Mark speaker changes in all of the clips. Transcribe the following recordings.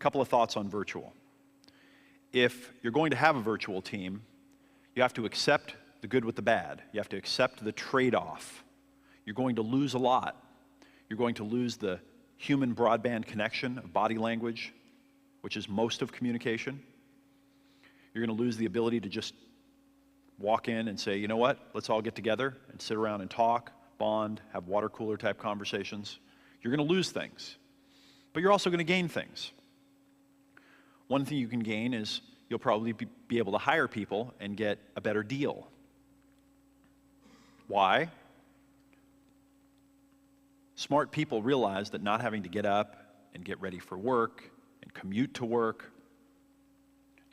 Speaker 1: couple of thoughts on virtual. If you're going to have a virtual team, you have to accept the good with the bad. You have to accept the trade-off. You're going to lose a lot. You're going to lose the human broadband connection of body language, which is most of communication. You're going to lose the ability to just walk in and say, you know what, let's all get together and sit around and talk, bond, have water cooler type conversations. You're going to lose things, but you're also going to gain things. One thing you can gain is you'll probably be able to hire people and get a better deal. Why? Smart people realize that not having to get up and get ready for work and commute to work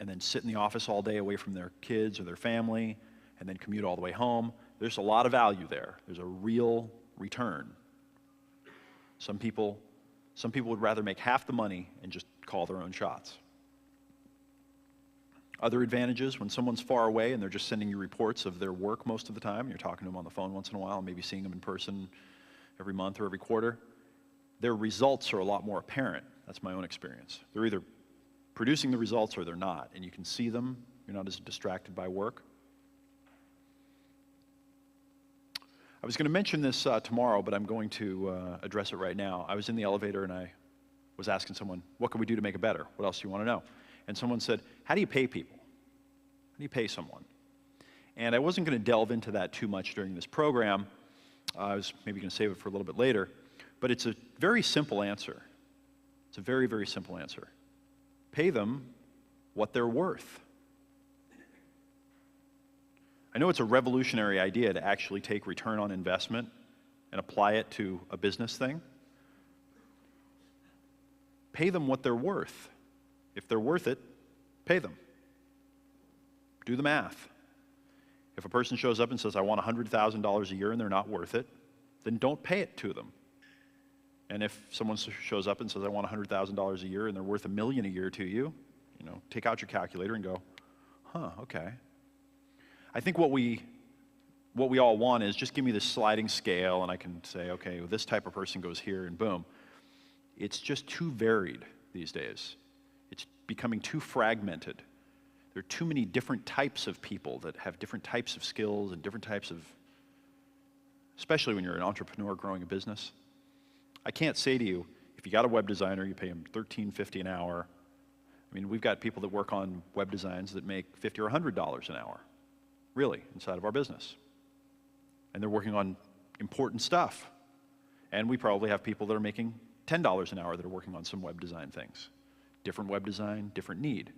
Speaker 1: and then sit in the office all day away from their kids or their family and then commute all the way home, there's a lot of value there. There's a real return. Some people would rather make half the money and just call their own shots. Other advantages, when someone's far away and they're just sending you reports of their work most of the time, you're talking to them on the phone once in a while, maybe seeing them in person every month or every quarter, their results are a lot more apparent. That's my own experience. They're either producing the results or they're not, and you can see them. You're not as distracted by work. I was going to mention this tomorrow, but I'm going to address it right now. I was in the elevator and I was asking someone, what can we do to make it better? What else do you want to know? And someone said, how do you pay people? How do you pay someone? And I wasn't going to delve into that too much during this program. I was maybe going to save it for a little bit later. But it's a very simple answer. It's a very, very simple answer. Pay them what they're worth. I know it's a revolutionary idea to actually take return on investment and apply it to a business thing. Pay them what they're worth. If they're worth it, pay them. Do the math. If a person shows up and says, I want $100,000 a year and they're not worth it, then don't pay it to them. And if someone shows up and says, I want $100,000 a year and they're worth $1 million a year to you, take out your calculator and go, okay. I think what we all want is just give me this sliding scale and I can say, okay, well, this type of person goes here and boom. It's just too varied these days. It's becoming too fragmented. There are too many different types of people that have different types of skills and different types of, especially when you're an entrepreneur growing a business. I can't say to you, if you got a web designer, you pay them $13.50 an hour. I mean, we've got people that work on web designs that make $50 or $100 an hour, really, inside of our business. And they're working on important stuff. And we probably have people that are making $10 an hour that are working on some web design things. Different web design, different need.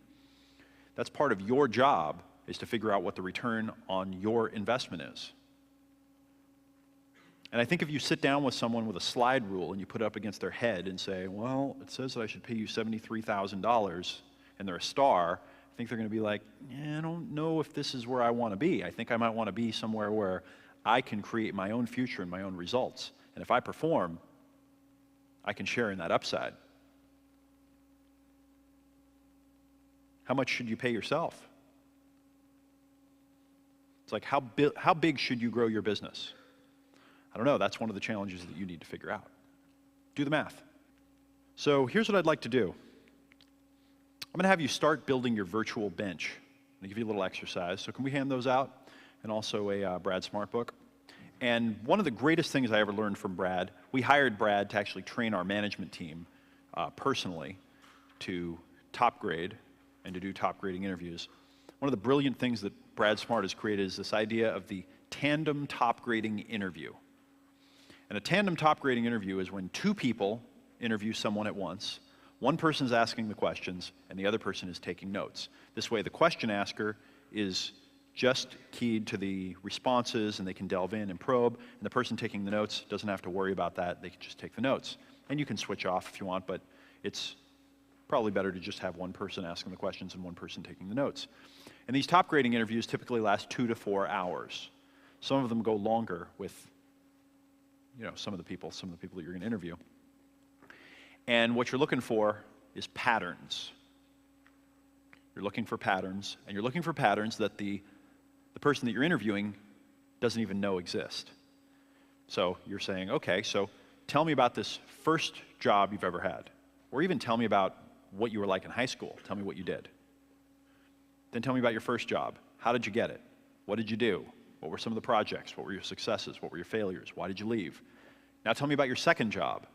Speaker 1: That's part of your job, is to figure out what the return on your investment is. And I think if you sit down with someone with a slide rule and you put it up against their head and say, well, it says that I should pay you $73,000 and they're a star, I think they're going to be like, I don't know if this is where I want to be. I think I might want to be somewhere where I can create my own future and my own results. And if I perform, I can share in that upside. How much should you pay yourself? It's like, how big should you grow your business? I don't know. That's one of the challenges that you need to figure out. Do the math. So here's what I'd like to do. I'm going to have you start building your virtual bench. I'm going to give you a little exercise. So can we hand those out? And also a Brad Smart book. And one of the greatest things I ever learned from Brad, we hired Brad to actually train our management team personally to top grade and to do top grading interviews. One of the brilliant things that Brad Smart has created is this idea of the tandem top grading interview. And a tandem top grading interview is when two people interview someone at once. One person is asking the questions and the other person is taking notes. This way the question asker is just keyed to the responses and they can delve in and probe, and the person taking the notes doesn't have to worry about that. They can just take the notes. And you can switch off if you want, but it's probably better to just have one person asking the questions and one person taking the notes. And these top grading interviews typically last 2 to 4 hours. Some of them go longer with some of the people that you're going to interview. And what you're looking for is patterns. You're looking for patterns, and you're looking for patterns that the person that you're interviewing doesn't even know exist. So you're saying, okay, so tell me about this first job you've ever had, or even tell me about what you were like in high school. Tell me what you did. Then tell me about your first job. How did you get it? What did you do? What were some of the projects? What were your successes? What were your failures? Why did you leave? Now tell me about your second job.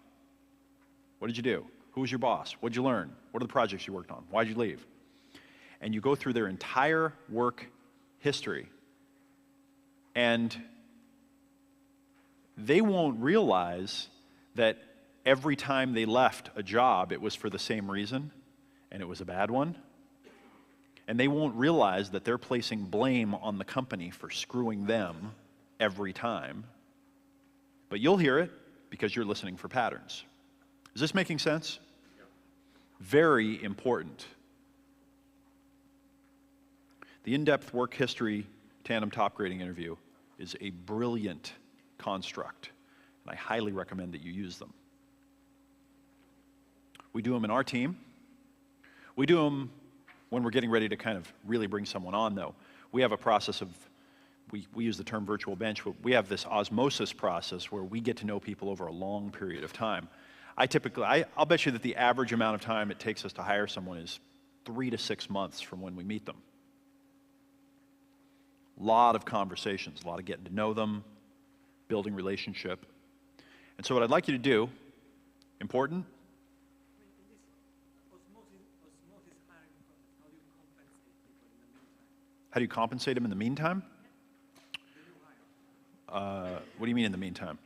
Speaker 1: What did you do? Who was your boss? What did you learn? What are the projects you worked on? Why did you leave? And you go through their entire work history, and they won't realize that every time they left a job, it was for the same reason, and it was a bad one. And they won't realize that they're placing blame on the company for screwing them every time. But you'll hear it because you're listening for patterns. Is this making sense? Very important. The in-depth work history tandem top grading interview is a brilliant construct, and I highly recommend that you use them. We do them in our team. We do them when we're getting ready to kind of really bring someone on, though. We have a process of, we use the term virtual bench, but we have this osmosis process where we get to know people over a long period of time. I'll bet you that the average amount of time it takes us to hire someone is 3 to 6 months from when we meet them. A lot of conversations, a lot of getting to know them, building relationship. And so what I'd like you to do, important? How do you compensate them in the meantime? What do you mean in the meantime?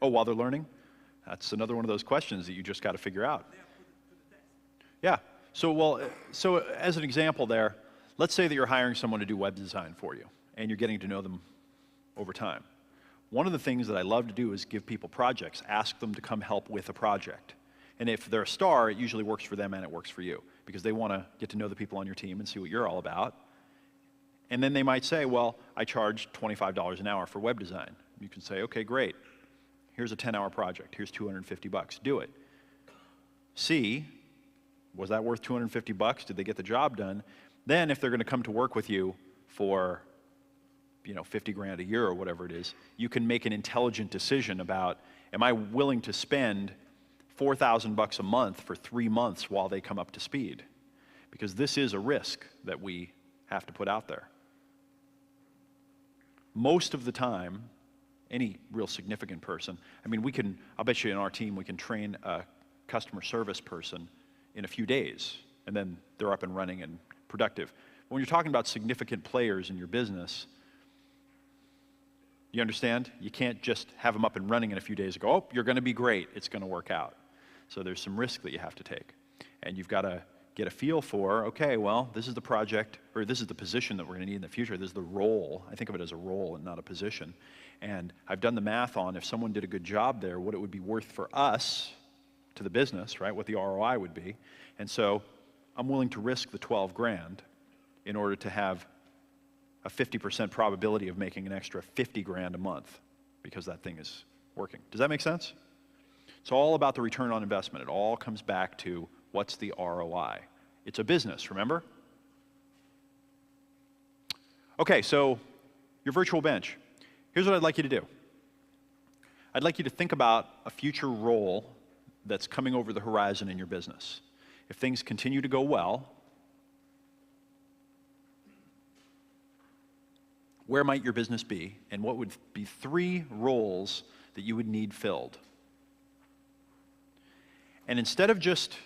Speaker 1: Oh, while they're learning? That's another one of those questions that you just got to figure out. Yeah. So as an example there, let's say that you're hiring someone to do web design for you, and you're getting to know them over time. One of the things that I love to do is give people projects, ask them to come help with a project. And if they're a star, it usually works for them and it works for you, because they want to get to know the people on your team and see what you're all about. And then they might say, well, I charge $25 an hour for web design. You can say, okay, great. Here's a 10-hour project. Here's $250. Do it. C, was that worth $250? Did they get the job done? Then if they're going to come to work with you for, 50 grand a year or whatever it is, you can make an intelligent decision about, am I willing to spend $4,000 a month for 3 months while they come up to speed? Because this is a risk that we have to put out there. Most of the time, any real significant person, I'll bet you in our team we can train a customer service person in a few days, and then they're up and running and productive. When you're talking about significant players in your business, you understand? You can't just have them up and running in a few days and go, oh, you're going to be great, it's going to work out. So there's some risk that you have to take. And you've got to get a feel for, okay, well, this is the project, or this is the position that we're going to need in the future. This is the role. I think of it as a role and not a position. And I've done the math on if someone did a good job there, what it would be worth for us to the business, right, what the ROI would be. And so I'm willing to risk the 12 grand in order to have a 50% probability of making an extra 50 grand a month because that thing is working. Does that make sense? It's all about the return on investment. It all comes back to what's the ROI. It's a business, remember? Okay, so your virtual bench. Here's what I'd like you to do. I'd like you to think about a future role that's coming over the horizon in your business. If things continue to go well, where might your business be, and what would be 3 roles that you would need filled? And instead of just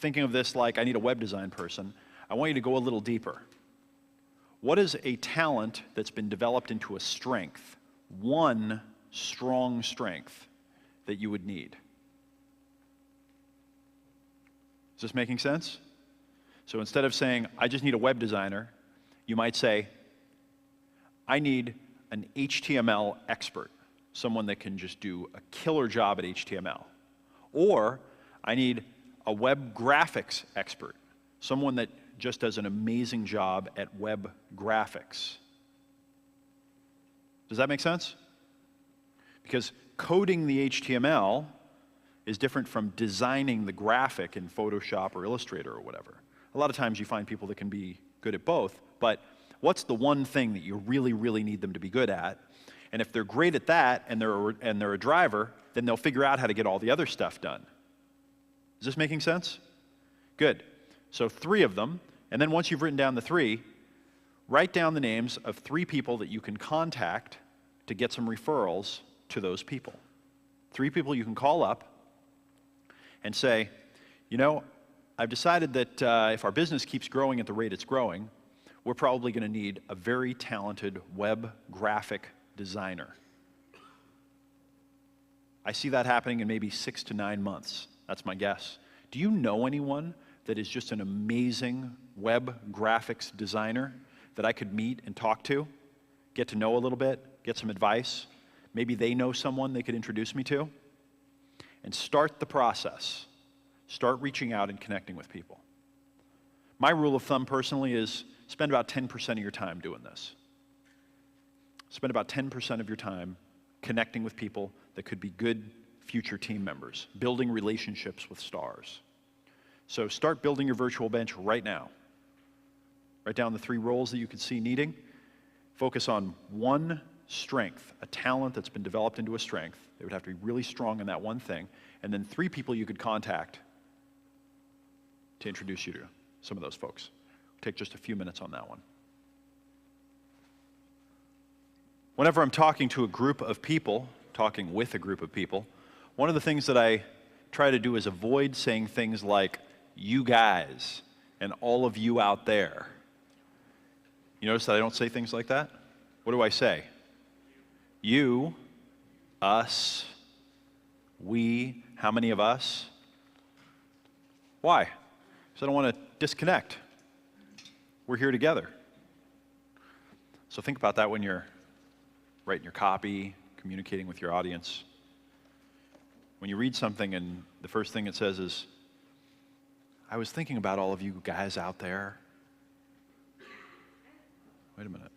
Speaker 1: thinking of this like I need a web design person, I want you to go a little deeper. What is a talent that's been developed into a strength, one strong strength that you would need? Is this making sense? So instead of saying, I just need a web designer, you might say, I need an HTML expert, someone that can just do a killer job at HTML. Or I need a web graphics expert, someone that just does an amazing job at web graphics. Does that make sense? Because coding the HTML is different from designing the graphic in Photoshop or Illustrator or whatever. A lot of times you find people that can be good at both, but what's the one thing that you really, really need them to be good at? And if they're great at that and they're a driver, then they'll figure out how to get all the other stuff done. Is this making sense? Good. So 3 of them, and then once you've written down the 3, write down the names of 3 people that you can contact to get some referrals to those people. 3 people you can call up and say, you know, I've decided that if our business keeps growing at the rate it's growing, we're probably going to need a very talented web graphic designer. I see that happening in maybe 6 to 9 months. That's my guess. Do you know anyone that is just an amazing web graphics designer that I could meet and talk to, get to know a little bit, get some advice? Maybe they know someone they could introduce me to. And start the process. Start reaching out and connecting with people. My rule of thumb personally is spend about 10% of your time doing this. Spend about 10% of your time connecting with people that could be good future team members, building relationships with stars. So start building your virtual bench right now. Write down the 3 roles that you could see needing. Focus on one strength, a talent that's been developed into a strength. They would have to be really strong in that one thing. And then 3 people you could contact to introduce you to some of those folks. Take just a few minutes on that one. Whenever I'm talking to a group of people, talking with a group of people, one of the things that I try to do is avoid saying things like, you guys, and all of you out there. You notice that I don't say things like that? What do I say? You, us, we, how many of us? Why? Because I don't want to disconnect. We're here together. So think about that when you're writing your copy, communicating with your audience. When you read something and the first thing it says is, I was thinking about all of you guys out there. Wait a minute.